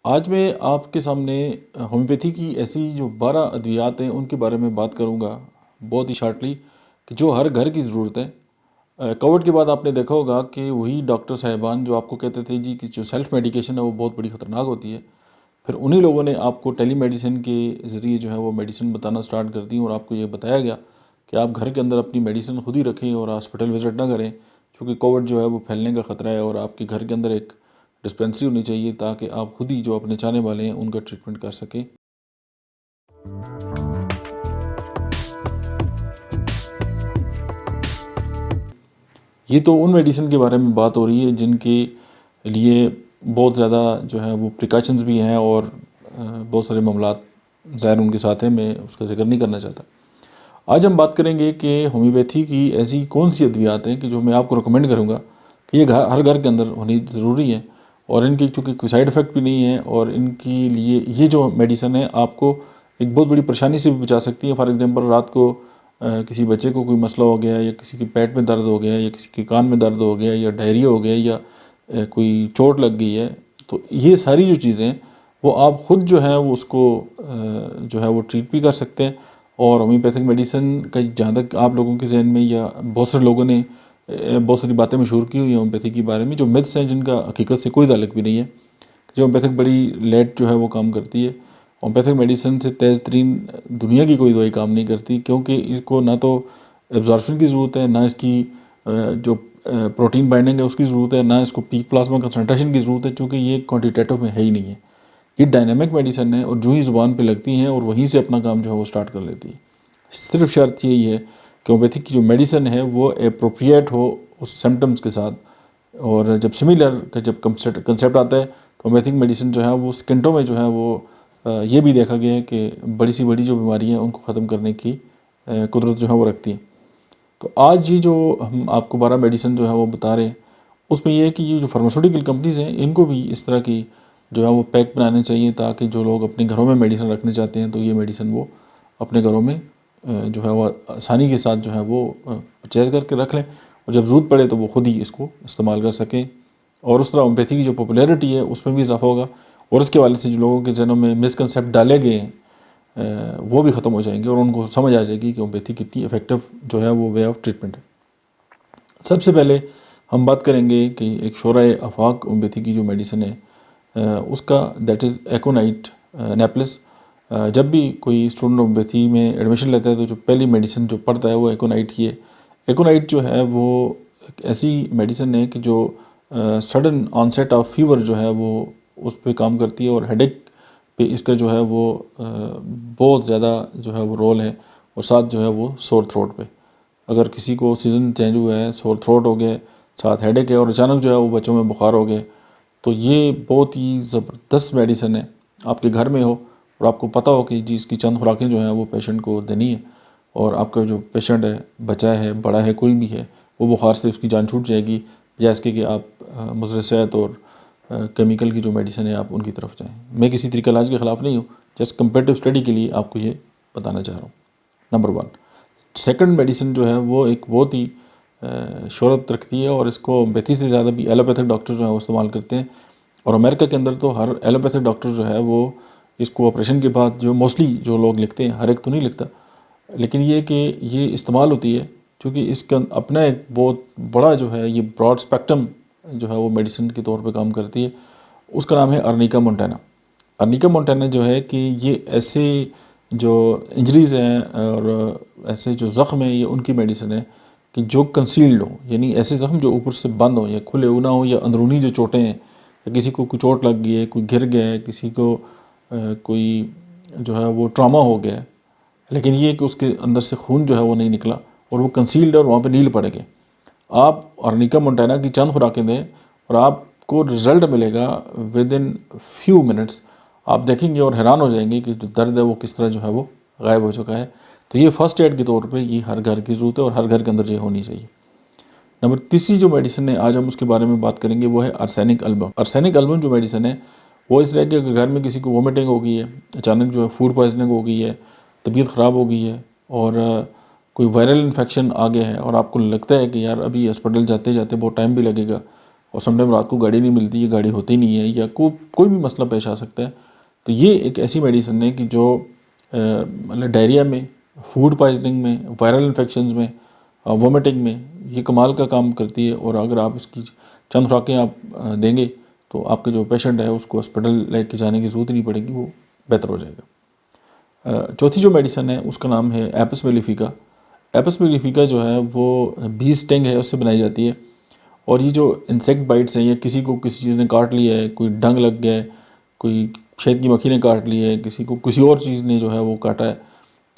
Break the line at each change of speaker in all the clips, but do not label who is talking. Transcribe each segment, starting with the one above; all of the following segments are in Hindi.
आज मैं आपके सामने होम्योपैथी की ऐसी जो 12 अद्वियात हैं उनके बारे में बात करूंगा, बहुत ही शार्टली, कि जो हर घर की ज़रूरत है। कोविड के बाद आपने देखा होगा कि वही डॉक्टर साहिबान जो आपको कहते थे जी कि जो सेल्फ़ मेडिकेशन है वो बहुत बड़ी ख़तरनाक होती है, फिर उन्हीं लोगों ने आपको टेली मेडिसिन के ज़रिए जो है वो मेडिसिन बताना स्टार्ट कर दी और आपको ये बताया गया कि आप घर के अंदर अपनी मेडिसिन खुद ही रखें और हॉस्पिटल विज़िट ना करें, क्योंकि कोविड जो है वो फैलने का ख़तरा है और आपके घर के अंदर एक डिस्पेंसरी होनी चाहिए ताकि आप खुद ही जो अपने चाहने वाले हैं उनका ट्रीटमेंट कर सकें। ये तो उन मेडिसिन के बारे में बात हो रही है जिनके लिए बहुत ज़्यादा जो है वो प्रिकॉशंस भी हैं और बहुत सारे मामलात ज़ाहिर उनके साथ हैं, मैं उसका ज़िक्र नहीं करना चाहता। आज हम बात करेंगे कि होम्योपैथी की ऐसी कौन सी अद्वियात हैं कि जो मैं आपको रिकमेंड करूँगा कि ये हर घर के अंदर होनी ज़रूरी है, और इनकी चूँकि कोई साइड इफ़ेक्ट भी नहीं है और इनके लिए ये जो मेडिसिन है आपको एक बहुत बड़ी परेशानी से भी बचा सकती है। फॉर एग्ज़ाम्पल रात को किसी बच्चे को कोई मसला हो गया या किसी के पेट में दर्द हो गया या किसी के कान में दर्द हो गया या डायरिया हो गया या कोई चोट लग गई है, तो ये सारी जो चीज़ें हैं वो आप ख़ुद जो है वो उसको जो है वो ट्रीट भी कर सकते हैं। और होम्योपैथिक मेडिसिन का जहाँ तक आप लोगों के जहन में या बहुत सारे लोगों ने बहुत सारी बातें मशहूर की हुई हैं होम्योपैथी के बारे में, जो मिथ्स हैं जिनका हकीकत से कोई ताल्लुक भी नहीं है, जो होम्योपैथिक बड़ी लेट जो है वो काम करती है। होम्योपैथिक मेडिसिन से तेज़ तरीन दुनिया की कोई दवाई काम नहीं करती, क्योंकि इसको ना तो एब्जॉर्प्शन की ज़रूरत है, ना इसकी जो प्रोटीन बाइंडिंग है उसकी ज़रूरत है, ना इसको पीक प्लाज्मा कंसनट्रेशन की ज़रूरत है, चूँकि ये क्वान्टिटेटिव में है ही नहीं है। ये डायनामिक मेडिसिन है और जो ही ज़ुबान पे लगती हैं और वहीं से अपना काम जो है वो स्टार्ट कर लेती है। सिर्फ शर्त यही है कि होम्योपैथिक की जो मेडिसिन है वो एप्रोप्रिएट हो उस सिम्टम्स के साथ। और जब सिमिलर का जब कंसेप्ट आता है तो होम्योपैथिक मेडिसिन जो है वो सेकंडों में जो है वो ये भी देखा गया है कि बड़ी सी बड़ी जो बीमारियाँ हैं उनको ख़त्म करने की कुदरत जो है वो रखती है। तो आज ये जो हम आपको 12 मेडिसिन जो है वो बता रहे हैं, उसमें ये है कि ये जो फार्मास्यूटिकल कंपनीज़ हैं इनको भी इस तरह की जो है वो पैक बनाने चाहिए, ताकि जो लोग अपने घरों में मेडिसिन रखने चाहते हैं तो ये मेडिसिन वो अपने घरों में जो है वो आसानी के साथ जो है वो परचेज़ करके रख लें और जब ज़रूरत पड़े तो वो ख़ुद ही इसको इस्तेमाल कर सकें। और उस तरह होम्योपैथी की जो पॉपुलैरिटी है उसमें भी इजाफा होगा और इसके हवाले से जो लोगों के जहनों में मिसकंसेप्ट डाले गए हैं वो भी ख़त्म हो जाएंगे और उनको समझ आ जाएगी कि होम्योपैथी कितनी इफेक्टिव जो है वो वे ऑफ ट्रीटमेंट है। सबसे पहले हम बात करेंगे कि एक शोराए आफाक होम्योपैथी की जो मेडिसिन है उसका, दैट इज़ एकोनाइट नेपलेस। जब भी कोई स्टूडेंट होम्योपैथी में एडमिशन लेता है तो जो पहली मेडिसिन जो पढ़ता है वो एकोनाइट की है। एकोनाइट जो है वो एक ऐसी मेडिसिन है कि जो सडन ऑनसेट ऑफ फीवर जो है वो उस पर काम करती है और हेडेक पे इसका जो है वो बहुत ज़्यादा जो है वो रोल है, और साथ जो है वो सोर थ्रोट पे। अगर किसी को सीज़न चेंज हुआ है, सोर थ्रोट हो गया, साथ हेडेक है और अचानक जो है वो बच्चों में बुखार हो गया, तो ये बहुत ही ज़बरदस्त मेडिसिन है। आपके घर में हो और आपको पता हो कि जी इसकी चंद खुराकें जो हैं वो पेशेंट को देनी है और आपका जो पेशेंट है, बच्चा है, बड़ा है, कोई भी है, वो बुखार से उसकी जान छूट जाएगी, जैसे कि आप मुज़र सेहत और केमिकल की जो मेडिसिन है आप उनकी तरफ जाएँ। मैं किसी तरीका इलाज के ख़िलाफ़ नहीं हूँ, जस्ट कंपेरेटिव स्टडी के लिए आपको ये बताना चाह रहा हूँ। नंबर 1। सेकंड मेडिसिन जो है वो एक बहुत ही शोहरत रखती है और इसको होम्योपैथी से ज़्यादा भी एलोपैथिक डॉक्टर जो है वो इस्तेमाल करते हैं। और अमेरिका के अंदर तो हर एलोपैथिक डॉक्टर जो है वो इसको ऑपरेशन के बाद जो मोस्टली जो लोग लिखते हैं, हर एक तो नहीं लिखता, लेकिन ये कि ये इस्तेमाल होती है क्योंकि इसका अपना एक बहुत बड़ा जो है ये ब्रॉड स्पेक्ट्रम जो है वो मेडिसिन के तौर पे काम करती है। उसका नाम है अर्निका मोंटाना। अर्निका मोंटाना जो है कि ये ऐसे जो इंजरीज़ हैं और ऐसे जो ज़ख्म हैं ये उनकी मेडिसिन है कि जो कंसील्ड हो, यानी ऐसे ज़ख्म जो ऊपर से बंद हो या खुले ना हो, या अंदरूनी जो चोटें हैं, या किसी को कोई चोट लग गई है, कोई गिर गया है, किसी को कोई जो है वो ट्रॉमा हो गया है, लेकिन ये कि उसके अंदर से खून जो है वो नहीं निकला और वो कंसील्ड है और वहाँ पे नील पड़ गए। आप अर्निका मोंटाना की चंद खुराकें दें और आपको रिज़ल्ट मिलेगा विद इन फ्यू मिनट्स। आप देखेंगे और हैरान हो जाएंगे कि जो दर्द है वो किस तरह जो है वो गायब हो चुका है। तो ये फ़र्स्ट एड के तौर पे ये हर घर की ज़रूरत है और हर घर के अंदर ये होनी चाहिए। नंबर तीसरी जो मेडिसिन है आज हम उसके बारे में बात करेंगे वो है आर्सेनिक एल्बम। आर्सेनिक एल्बम जो मेडिसिन है वो इस तरह के घर में किसी को वोमिटिंग हो गई है, अचानक जो है फूड पॉइजनिंग हो गई है, तबीयत ख़राब हो गई है और कोई वायरल इन्फेक्शन आ गया है और आपको लगता है कि यार अभी हॉस्पिटल जाते जाते बहुत टाइम भी लगेगा, और समटाइम रात को गाड़ी नहीं मिलती है, गाड़ी होती नहीं है, या कोई भी मसला पेश आ सकता है। तो ये एक ऐसी मेडिसिन है कि जो मतलब डायरिया में, फूड पॉइजनिंग में, वायरल इन्फेक्शंस में, वोमिटिंग में ये कमाल का काम करती है। और अगर आप इसकी चंद खुराकें आप देंगे तो आपके जो पेशेंट है उसको हॉस्पिटल लेके जाने की ज़रूरत नहीं पड़ेगी, वो बेहतर हो जाएगा। चौथी जो मेडिसिन है उसका नाम है एपिस मेलिफिका। एपिस मेलिफिका जो है वो बी स्टिंग है, उससे बनाई जाती है। और ये जो इंसेक्ट बाइट्स हैं, या किसी को किसी चीज़ ने काट लिया है, कोई डंग लग गया है, कोई शहद की मक्खी ने काट लिया है, किसी को किसी और चीज़ ने जो है वो काटा है,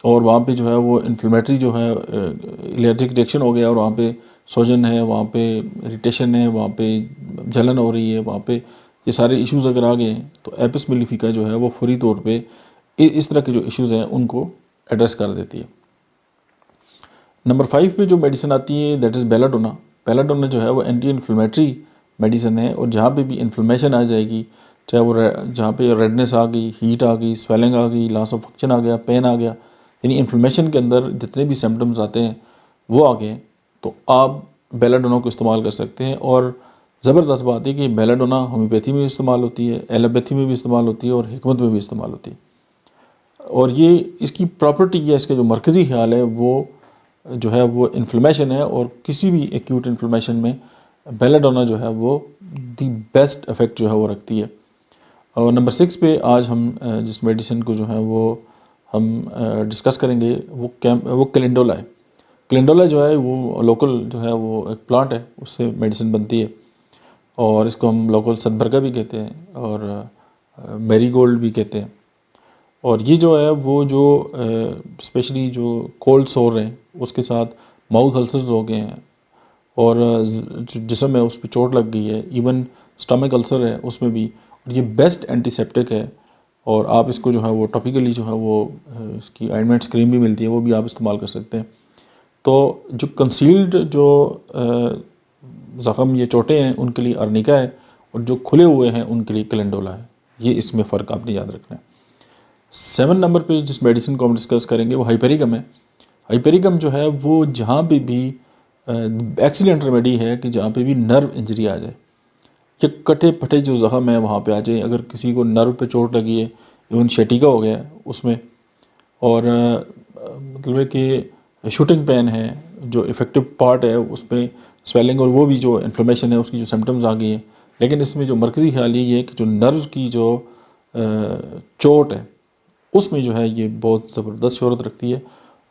और वहाँ पे जो है वो इन्फ्लेमेटरी जो है एलर्जिक रिएक्शन हो गया, और वहाँ पे सोजन है, वहाँ पे इरिटेशन है, वहाँ पे जलन हो रही है, वहाँ पे ये सारे इश्यूज़ अगर आ गए हैं तो एपिस मेलिफिका जो है वो फौरी तौर पे इस तरह के जो इश्यूज़ हैं उनको एड्रेस कर देती है। नंबर 5 पे जो मेडिसिन आती है दैट इज़ बेलाडोना। बेलाडोना जो है वो एंटी इन्फ्लेमेटरी मेडिसिन है, और जहाँ पे भी इन्फ्लेमेशन आ जाएगी, चाहे वो जहाँ पे रेडनेस आ गई, हीट आ गई, स्वेलिंग आ गई, लॉस ऑफ फंक्शन आ गया, पेन आ गया, यानी इन्फ्लेमेशन के अंदर जितने भी सिम्टम्स आते हैं वो आ गए, तो आप बेलाडोना को इस्तेमाल कर सकते हैं। और ज़बरदस्त बात है कि बेलाडोना होम्योपैथी में भी इस्तेमाल होती है, एलोपैथी में भी इस्तेमाल होती है, और हिकमत में भी इस्तेमाल होती है। और ये इसकी प्रॉपर्टी या इसका जो मरकज़ी ख्याल है वो जो है वो इन्फ्लेमेशन है, और किसी भी एक्यूट इन्फ्लेमेशन में बेलाडोना जो है वो दी बेस्ट इफ़ेक्ट जो है वो रखती है। और नंबर 6 पे आज हम जिस मेडिसिन को जो है वो हम डिस्कस करेंगे वो कैलेंडोला है। कैलेंडोला जो है वो लोकल जो है वो एक प्लांट है, उससे मेडिसिन बनती है, और इसको हम लोकल सतबरगा भी कहते हैं, और मैरीगोल्ड भी कहते हैं। और ये जो है वो जो स्पेशली जो कोल्ड सोर हैं उसके साथ माउथ अल्सर्स हो गए हैं, और जो जिस्म है उस पर चोट लग गई है, इवन स्टमक अल्सर है उसमें भी, और ये बेस्ट एंटीसेप्टिक है। और आप इसको जो है वो टॉपिकली जो है वो इसकी ऑइंटमेंट्स क्रीम भी मिलती है, वो भी आप इस्तेमाल कर सकते हैं। तो जो कंसील्ड जो ज़ख़म, ये चोटें हैं, उनके लिए अर्निका है, और जो खुले हुए हैं उनके लिए कैलेंडोला है। ये इसमें फ़र्क आपने याद रखना है। 7 नंबर पे जिस मेडिसिन को हम डिस्कस करेंगे वो हाइपेरिकम है। हाइपेरिकम जो है वो जहाँ पे भी एक्सीलेंट रेमेडी है कि जहाँ पे भी नर्व इंजरी आ जाए, या कटे फटे जो ज़ख़म है वहाँ पे आ जाए। अगर किसी को नर्व पे चोट लगी है, इवन शटिका हो गया है उसमें, और मतलब है कि शूटिंग पेन है, जो इफ़ेक्टिव पार्ट है उसमें स्वेलिंग, और वो भी जो इन्फ्लेमेशन है उसकी जो सिम्टम्स आ गई हैं। लेकिन इसमें जो मरकज़ी ख्याल ये है कि जो नर्व की जो चोट है उसमें जो है ये बहुत ज़बरदस्त शोहरत रखती है,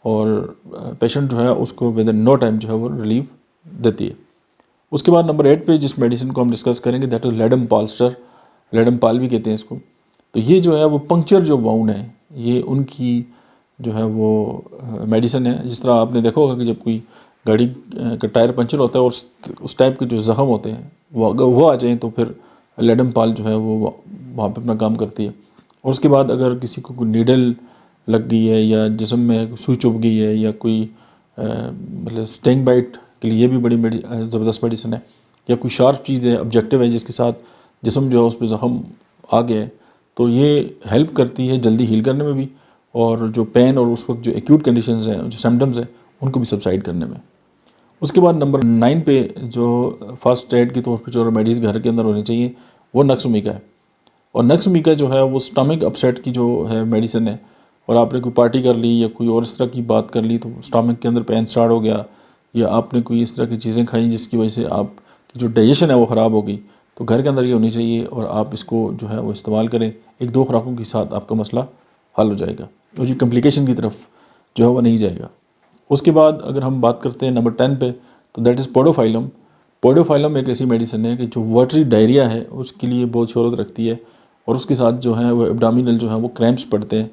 और पेशेंट जो है उसको विद इन नो टाइम जो है वो रिलीफ देती है। उसके बाद नंबर 8 पे जिस मेडिसिन को हम डिस्कस करेंगे दैट इज़ लेडम पाल्स्टर। लेडम पाल भी कहते हैं इसको। तो ये जो है वो पंक्चर जो वाउंड है, ये उनकी जो है वो मेडिसिन है। जिस तरह आपने देखा होगा कि जब कोई गाड़ी का टायर पंचर होता है और उस टाइप के जो ज़ख़म होते हैं वो आ जाएँ, तो फिर लेडम पाल जो है वो वहाँ पे अपना काम करती है। और उसके बाद अगर किसी को कोई नीडल लग गई है, या जिस्म में सुई चुभ गई है, या कोई मतलब स्टिंग बाइट के लिए ये भी बड़ी ज़बरदस्त मेडिसिन है, या कोई शार्प चीज़ है, ऑब्जेक्टिव है, जिसके साथ जिस्म जो है उस पर ज़ख़म आ गया है, तो ये हेल्प करती है जल्दी हील करने में भी, और जो पेन और उस वक्त जो एक्यूट कंडीशंस हैं, जो सिम्टम्स हैं, उनको भी सबसाइड करने में। उसके बाद नंबर 9 पे जो फर्स्ट एड के तौर पर जो रेमेडीज़ घर के अंदर होनी चाहिए वो नक्स मीका है। और नक्स मीका जो है वो स्टमक अपसेट की जो है मेडिसिन है, और आपने कोई पार्टी कर ली या कोई और इस तरह की बात कर ली तो स्टमक के अंदर पेन स्टार्ट हो गया, या आपने कोई इस तरह की चीज़ें खाई जिसकी वजह से आपकी जो डाइजेशन है वो ख़राब हो गई, तो घर के अंदर ये होनी चाहिए, और आप इसको जो है वो इस्तेमाल करें। 1-2 खुराकों के साथ आपका मसला हल हो जाएगा, और ये कम्प्लिकेशन की तरफ जो है वो नहीं जाएगा। उसके बाद अगर हम बात करते हैं नंबर 10 पे, तो दैट इज़ पोडोफाइलम। पोडोफाइलम एक ऐसी मेडिसिन है कि जो वाटरी डायरिया है उसके लिए बहुत शोहरत रखती है, और उसके साथ जो है वो एब्डामिनल जो है वो क्रैम्प्स पड़ते हैं।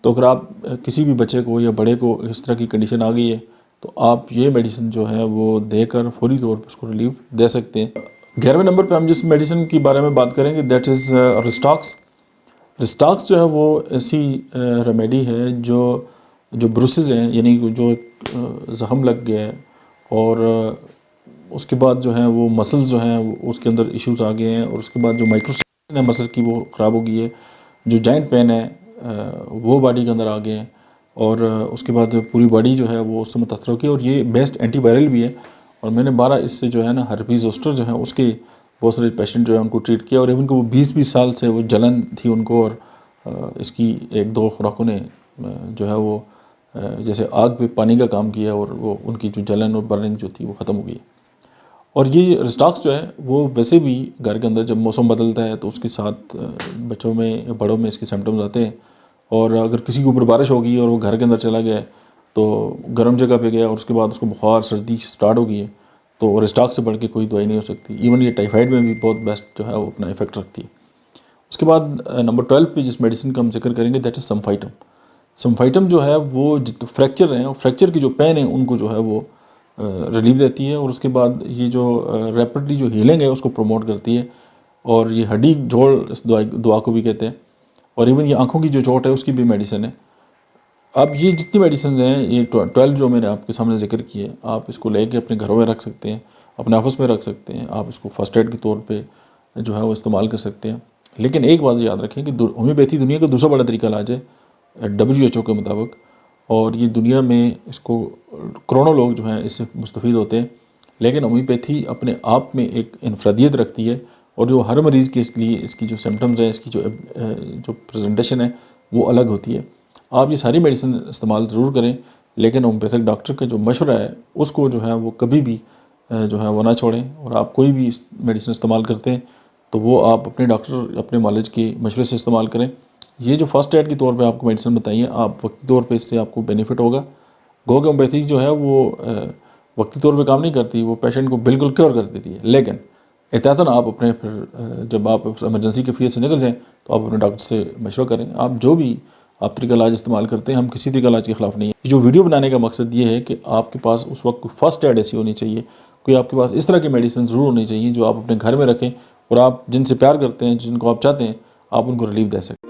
तो अगर आप किसी भी बच्चे को या बड़े को इस तरह की कंडीशन आ गई है, तो आप ये मेडिसिन जो है वो देकर फौरी तौर पर उसको रिलीफ दे सकते हैं। 11वें नंबर पे हम जिस मेडिसिन के बारे में बात करेंगे दैट इज़ रिस्टॉक्स। रिस्टॉक्स जो है वो ऐसी रेमेडी है जो जो ब्रुसेस हैं, यानी जो ज़ख़म लग गया है, और उसके बाद जो है वो मसल जो हैं उसके अंदर इश्यूज़ आ गए हैं, और उसके बाद जो माइक्रोसिन है मसल की वो ख़राब हो गई है, जो जॉइंट पेन है वो बॉडी के अंदर आ गए हैं, और उसके बाद पूरी बॉडी जो है वो उससे मुतासर हो गई। और ये बेस्ट एंटीवायरल भी है, और मैंने 12 इससे जो है ना हर्पीज़ जोस्टर जो है उसके बहुत सारे पेशेंट जो है उनको ट्रीट किया, और इवन को वो 20-20 साल से वो जलन थी उनको, और इसकी 1-2 खुराकों ने जो है वो जैसे आग पे पानी का काम किया, और वो उनकी जो जलन और बर्निंग जो थी वो ख़त्म हो गई। और ये रिस्टॉक्स जो है वो वैसे भी घर के अंदर जब मौसम बदलता है तो उसके साथ बच्चों में बड़ों में इसके सिम्टम्स आते हैं। और अगर किसी के ऊपर बारिश हो गई और वो घर के अंदर चला गया है, तो गर्म जगह पे गया और उसके बाद उसको बुखार सर्दी स्टार्ट हो गई है, तो रिस्टॉक्स से बढ़ के कोई दवाई नहीं हो सकती। इवन ये टाइफाइड में भी बहुत बेस्ट जो है वो अपना इफेक्ट रखती है। उसके बाद नंबर 12 पे जिस मेडिसिन का हम जिक्र करेंगे दैट इज़ समफाइटम। समफाइटम जो है वो फ्रैक्चर हैं, फ्रैक्चर की जो पेन है उनको जो है वो रिलीफ देती है, और उसके बाद ये जो रैपिडली जो हीलिंग है उसको प्रमोट करती है। और ये हड्डी जोड़ इस दवा को भी कहते हैं। और इवन ये आँखों की जो चोट है उसकी भी मेडिसिन है। अब ये जितनी मेडिसिन हैं, ये 12 जो मैंने आपके सामने जिक्र किए, आप इसको लेके अपने घरों में रख सकते हैं, अपने ऑफिस में रख सकते हैं, आप इसको फर्स्ट एड के तौर पे जो है वो इस्तेमाल कर सकते हैं। लेकिन एक बात याद रखें कि होम्योपैथी दुनिया का दूसरा बड़ा तरीका इलाज है WHO के मुताबिक, और ये दुनिया में इसको करोड़ों लोग जो हैं इससे मुस्तफ़ीद होते हैं। लेकिन होम्योपैथी अपने आप में एक इनफरादियत रखती है, और जो हर मरीज़ के लिए इसकी जो सिम्टम्स हैं, इसकी जो प्रेजेंटेशन है वो अलग होती है। आप ये सारी मेडिसिन इस्तेमाल ज़रूर करें, लेकिन होम्योपैथिक डॉक्टर का जो मशवरा है उसको जो है वो कभी भी जो है वो ना छोड़ें। और आप कोई भी मेडिसिन इस्तेमाल करते हैं तो वो आप अपने डॉक्टर अपने मालिज के मशवरे से इस्तेमाल करें। ये जो फर्स्ट एड के तौर पे आपको मेडिसिन बताई है, आप वक्ती तौर पे इससे आपको बेनिफिट होगा। गो के होम्योपैथी जो है वो वक्ती तौर पे काम नहीं करती, वो पेशेंट को बिल्कुल क्योर कर देती है। लेकिन एहतियातन आप अपने फिर जब आप इमरजेंसी के फेज से निकल जाएँ तो आप अपने डॉक्टर से मशवरा करें। आप जो भी आप तरीका इलाज इस्तेमाल करते हैं, हम किसी तरीका इलाज के ख़िलाफ़ नहीं है। जो वीडियो बनाने का मकसद ये है कि आपके पास उस वक्त फर्स्ट एड ऐसी होनी चाहिए, कोई आपके पास इस तरह की मेडिसिन ज़रूर होनी चाहिए जो आप अपने घर में रखें, और आप जिनसे प्यार करते हैं, जिनको आप चाहते हैं, आप उनको रिलीफ दे सकें।